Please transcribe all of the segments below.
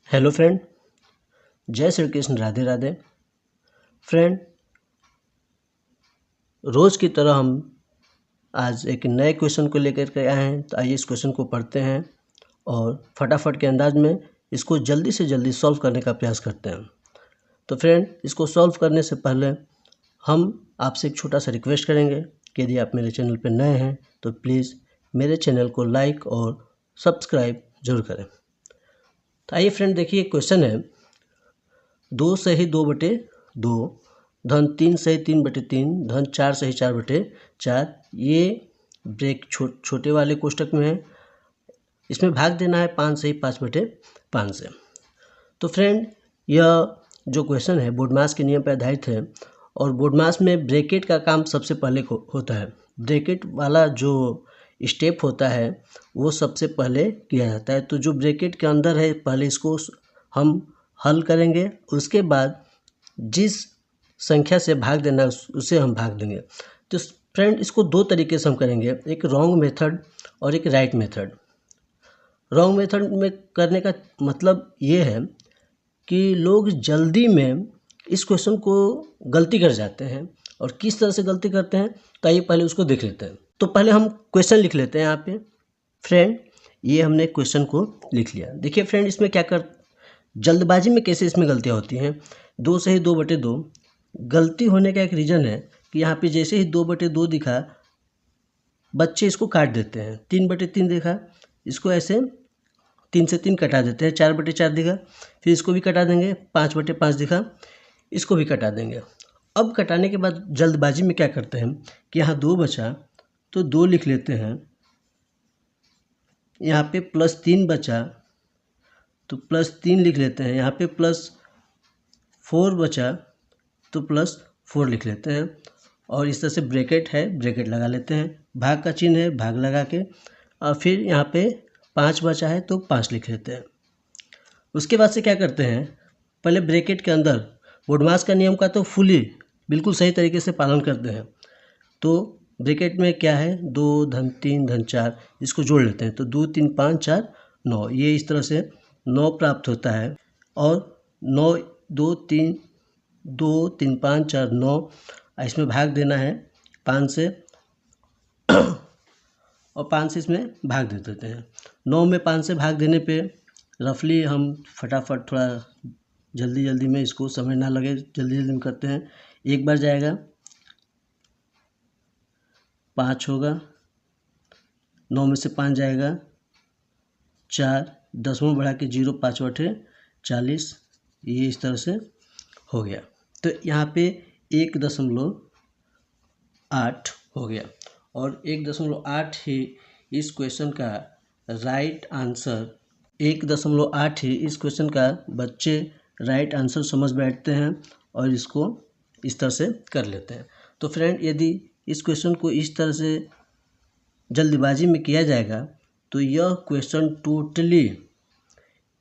Hello friend, जय Shri Krishna, Radhe Radhe. Friend, रोज़ की तरह हम आज एक नए क्वेश्चन को लेकर के आए हैं। तो आइए इस क्वेश्चन को पढ़ते हैं और फटाफट के अंदाज में इसको जल्दी से जल्दी सॉल्व करने का प्रयास करते हैं। तो फ्रेंड, इसको सॉल्व करने से पहले हम आपसे एक छोटा सा रिक्वेस्ट करेंगे कि यदि आप मेरे चैनल पर नए हैं तो प्लीज़ मेरे चैनल को लाइक और सब्सक्राइब जरूर करें। तो आइए फ्रेंड, देखिए क्वेश्चन है 2 सही 2/2, धन 3 सही 3/3, धन 4 सही 4/4। ये ब्रेक छोटे वाले कोष्टक में है। इसमें भाग देना है 5 सही 5/5 से। तो फ्रेंड, यह जो क्वेश्चन है बोर्डमास के नियम पर आधारित है और बोर्डमास में ब्रैकेट का काम सबसे पहले होता है। ब्रैकेट वाला जो स्टेप होता है वो सबसे पहले किया जाता है। तो जो ब्रैकेट के अंदर है पहले इसको हम हल करेंगे, उसके बाद जिस संख्या से भाग देना है उसे हम भाग देंगे। तो फ्रेंड, इसको दो तरीके से हम करेंगे, एक रॉन्ग मेथड और एक राइट मेथड। रॉन्ग मेथड में करने का मतलब ये है कि लोग जल्दी में इस क्वेश्चन को गलती कर जाते हैं। और किस तरह से गलती करते हैं तो आइए पहले उसको देख लेते हैं। तो पहले हम क्वेश्चन लिख लेते हैं यहाँ पे। फ्रेंड, ये हमने क्वेश्चन को लिख लिया। देखिए फ्रेंड, इसमें क्या जल्दबाजी में कैसे इसमें गलतियाँ होती हैं। 2 सही 2/2 गलती होने का एक रीज़न है कि यहाँ पे जैसे ही 2/2 दिखा बच्चे इसको काट देते हैं। 3/3 दिखा, इसको ऐसे 3 से 3 कटा देते हैं। 4/4 दिखा, फिर इसको भी कटा देंगे। 5/5 दिखा, इसको भी कटा देंगे। अब कटाने के बाद जल्दबाजी में क्या करते हैं कि यहाँ 2 बचा तो 2 लिख लेते हैं। यहाँ पे +3 बचा तो +3 लिख लेते हैं। यहाँ पे +4 बचा तो +4 लिख लेते हैं। और इस तरह से ब्रैकेट है, ब्रैकेट लगा लेते हैं। भाग का चिन्ह है, भाग लगा के और फिर यहाँ पे 5 बचा है तो 5 लिख लेते हैं। उसके बाद से क्या करते हैं, पहले ब्रैकेट के अंदर बोर्डमास का नियम का तो फुली बिल्कुल सही तरीके से पालन करते हैं। तो ब्रैकेट में क्या है, 2 धन 3 धन 4, इसको जोड़ लेते हैं। तो 2 3 5 4 9, ये इस तरह से 9 प्राप्त होता है। और 9 2 3 5 4 9, इसमें भाग देना है 5 से और 5 से इसमें भाग दे देते हैं। 9 में 5 से भाग देने पे रफली हम फटाफट थोड़ा जल्दी में, इसको समय ना लगे, जल्दी में करते हैं। एक बार जाएगा 5 होगा, 9 में से 5 जाएगा 4, 10वां बढ़ा के 0, 5/40, ये इस तरह से हो गया। तो यहाँ पे 1.8 हो गया और 1.8 ही इस क्वेश्चन का राइट आंसर। 1.8 ही इस क्वेश्चन का बच्चे राइट आंसर समझ बैठते हैं और इसको इस तरह से कर लेते हैं। तो फ्रेंड, यदि इस क्वेश्चन को इस तरह से जल्दबाजी में किया जाएगा तो यह क्वेश्चन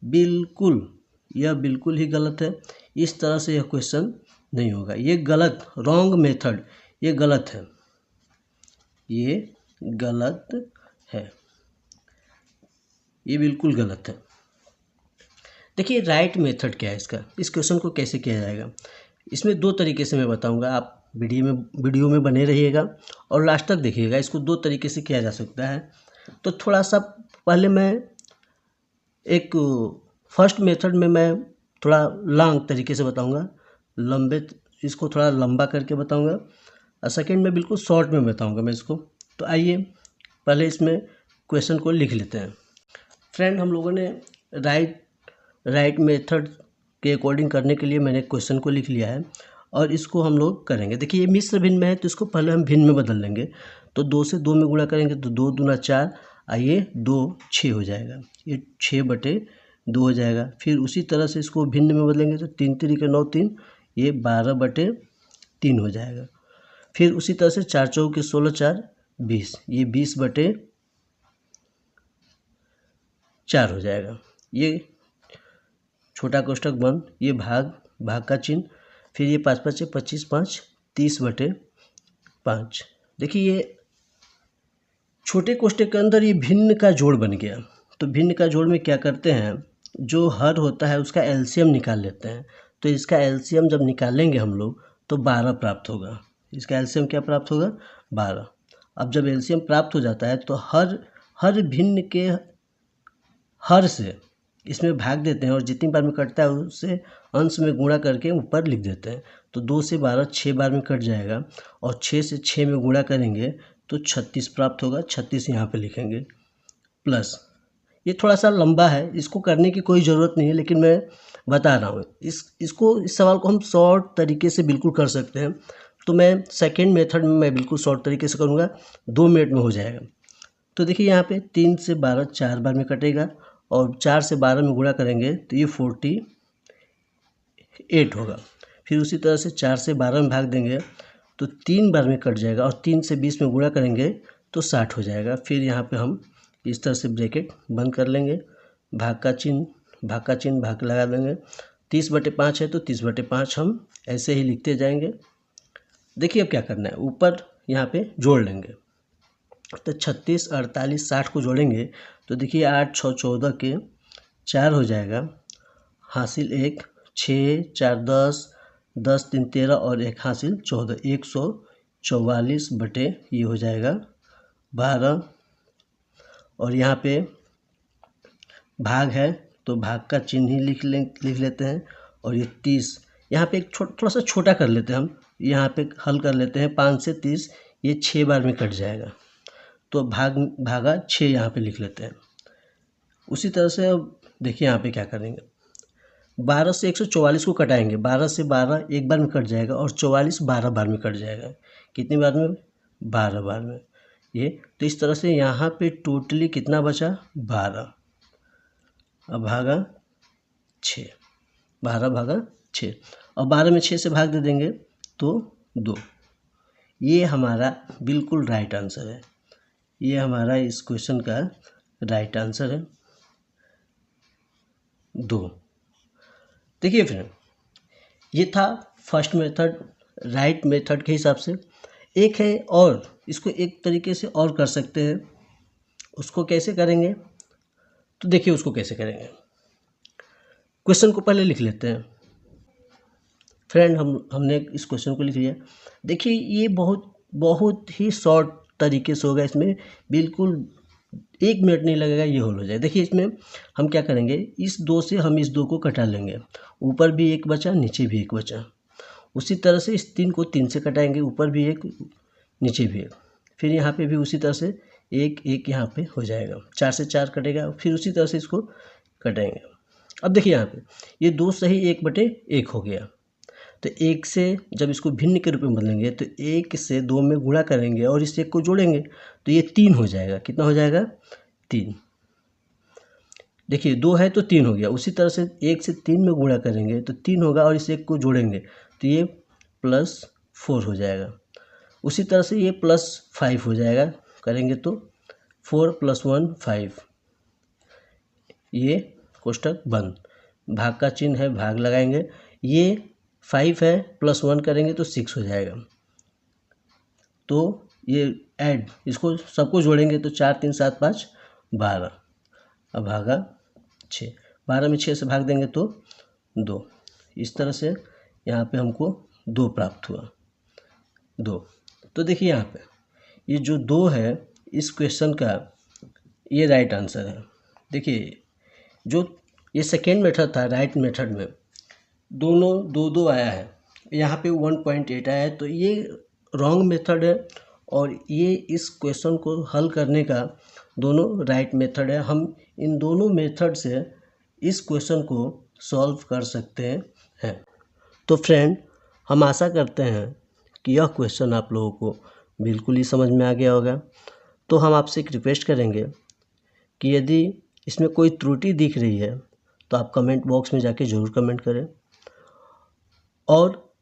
बिल्कुल ही गलत है। इस तरह से यह क्वेश्चन नहीं होगा। ये गलत, रॉन्ग मेथड, ये गलत है, ये बिल्कुल गलत है। देखिए राइट मेथड क्या है इसका, इस क्वेश्चन को कैसे किया जाएगा। इसमें 2 तरीके से मैं बताऊंगा, आप वीडियो में बने रहिएगा और लास्ट तक देखिएगा। इसको 2 तरीके से किया जा सकता है। तो थोड़ा सा पहले मैं एक फर्स्ट मेथड में मैं थोड़ा लॉन्ग तरीके से बताऊंगा, इसको थोड़ा लंबा करके बताऊंगा। और सेकेंड में बिल्कुल शॉर्ट में बताऊंगा मैं इसको। तो आइए पहले इसमें क्वेश्चन को लिख लेते हैं। फ्रेंड, हम लोगों ने राइट मेथड के अकॉर्डिंग करने के लिए मैंने क्वेश्चन को लिख लिया है और इसको हम लोग करेंगे। देखिए ये मिश्र भिन्न में है तो इसको पहले हम भिन्न में बदल लेंगे। तो 2 से 2 में गुणा करेंगे तो 2 दूना 4, ये 2 6 हो जाएगा, ये 6/2 हो जाएगा। फिर उसी तरह से इसको भिन्न में बदलेंगे तो 3 3 के 9 3, ये 12/3 हो जाएगा। फिर उसी तरह से 4 4 के 16 4 20, ये 20/4 हो जाएगा। ये छोटा कोष्टक बंद, ये भाग का चिन्ह, फिर ये 5 5 25 5 30/5। देखिए ये छोटे कोष्टक के अंदर ये भिन्न का जोड़ बन गया। तो भिन्न का जोड़ में क्या करते हैं जो हर होता है उसका एलसीएम निकाल लेते हैं। तो इसका एलसीएम जब निकालेंगे हम लोग तो 12 प्राप्त होगा। इसका एलसीएम क्या प्राप्त होगा? 12। अब जब एलसीएम प्राप्त हो जाता है तो हर भिन्न के हर से इसमें भाग देते हैं और जितनी बार में कटता है उससे अंश में गुणा करके ऊपर लिख देते हैं। तो 2 से 12 6 बार में कट जाएगा और 6 से 6 में गुणा करेंगे तो 36 प्राप्त होगा। 36 यहाँ पे लिखेंगे प्लस, ये थोड़ा सा लंबा है, इसको करने की कोई ज़रूरत नहीं है, लेकिन मैं बता रहा हूँ। इस सवाल को हम शॉर्ट तरीके से बिल्कुल कर सकते हैं। तो मैं सेकेंड मेथड में मैं बिल्कुल शॉर्ट तरीके से करूँगा, 2 मिनट में हो जाएगा। तो देखिए यहाँ पे 3 से 12 4 बार में कटेगा और 4 से 12 में गुणा करेंगे तो ये 48 होगा। फिर उसी तरह से 4 से 12 में भाग देंगे तो 3 बार में कट जाएगा और 3 से 20 में गुणा करेंगे तो 60 हो जाएगा। फिर यहाँ पे हम इस तरह से ब्रैकेट बंद कर लेंगे, भाग का चिन्ह भाग लगा देंगे। 30/5 है तो 30/5 हम ऐसे ही लिखते जाएंगे। देखिए अब क्या करना है, ऊपर यहाँ पे जोड़ लेंगे। तो 36, 48, 60 को जोड़ेंगे तो देखिए 8 6 14 के 4 हो जाएगा, हासिल 1, 6 4 10, 10 3 13 और 1 हासिल 14, 144 बटे ये हो जाएगा 12। और यहाँ पे भाग है तो भाग का चिन्ह ही लिख लेते हैं। और ये 30 यहाँ पे एक थोड़ा सा छोटा कर लेते हैं हम, यहाँ पे हल कर लेते हैं। 5 से 30 ये 6 बार में कट जाएगा तो भागा 6 यहाँ पे लिख लेते हैं। उसी तरह से अब देखिए यहाँ पे क्या करेंगे, 12 से 144 को कटाएंगे। 12 से 12 एक बार में कट जाएगा और 44 12 बार में कट जाएगा। कितनी बार में? 12 बार में। ये तो इस तरह से यहाँ पे टोटली कितना बचा? 12। अब भागा 6, 12 भागा 6 और 12 में 6 से भाग दे देंगे तो 2। ये हमारा बिल्कुल राइट आंसर है। ये हमारा इस क्वेश्चन का राइट आंसर है 2। देखिए फ्रेंड, ये था फर्स्ट मेथड राइट मेथड के हिसाब से। एक है और इसको एक तरीके से और कर सकते हैं। उसको कैसे करेंगे? तो देखिए उसको कैसे करेंगे। क्वेश्चन को पहले लिख लेते हैं। फ्रेंड हमने इस क्वेश्चन को लिख लिया। देखिए ये बहुत ही शॉर्ट तरीके से होगा, इसमें बिल्कुल 1 मिनट नहीं लगेगा, ये हो जाए। देखिए इसमें हम क्या करेंगे, इस 2 से हम इस 2 को कटा लेंगे। ऊपर भी 1 बचा, नीचे भी 1 बचा। उसी तरह से इस 3 को 3 से कटाएंगे, ऊपर भी 1 नीचे भी 1। फिर यहाँ पे भी उसी तरह से 1 1 यहाँ पे हो जाएगा। 4 से 4 कटेगा, फिर उसी तरह से इसको कटाएंगे। अब देखिए यहाँ पे ये 2 सही 1/1 हो गया। तो 1 से जब इसको भिन्न के रूप में बदलेंगे तो 1 से 2 में गुणा करेंगे और इस 1 को जोड़ेंगे तो ये 3 हो जाएगा। कितना हो जाएगा? 3। देखिए 2 है तो 3 हो गया। उसी तरह से 1 से 3 में गुणा करेंगे तो 3 होगा और इस 1 को जोड़ेंगे तो ये +4 हो जाएगा। उसी तरह से ये +5 हो जाएगा, करेंगे तो 4 + 1 5। ये कोष्टक बंद, भाग का चिन्ह है, भाग लगाएंगे। ये 5 है, +1 करेंगे तो 6 हो जाएगा। तो ये ऐड इसको सबको जोड़ेंगे तो 4 3 7 5 12। अब भागा 6, 12 में 6 से भाग देंगे तो 2। इस तरह से यहाँ पे हमको 2 प्राप्त हुआ, 2। तो देखिए यहाँ पे ये जो 2 है इस क्वेश्चन का ये राइट आंसर है। देखिए जो ये सेकेंड मेथड था, राइट मेथड में दोनों 2 आया है, यहाँ पे 1.8 आया है, तो ये रॉन्ग मेथड है और ये इस क्वेश्चन को हल करने का दोनों राइट मेथड है। हम इन दोनों मेथड से इस क्वेश्चन को सॉल्व कर सकते हैं। तो फ्रेंड, हम आशा करते हैं कि यह क्वेश्चन आप लोगों को बिल्कुल ही समझ में आ गया होगा। तो हम आपसे एक रिक्वेस्ट करेंगे कि यदि इसमें कोई त्रुटि दिख रही है तो आप कमेंट बॉक्स में जाके ज़रूर कमेंट करें और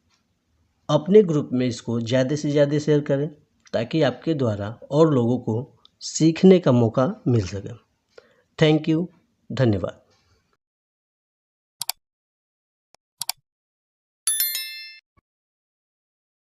अपने ग्रुप में इसको ज़्यादा से ज़्यादा शेयर करें ताकि आपके द्वारा और लोगों को सीखने का मौका मिल सके। थैंक यू, धन्यवाद।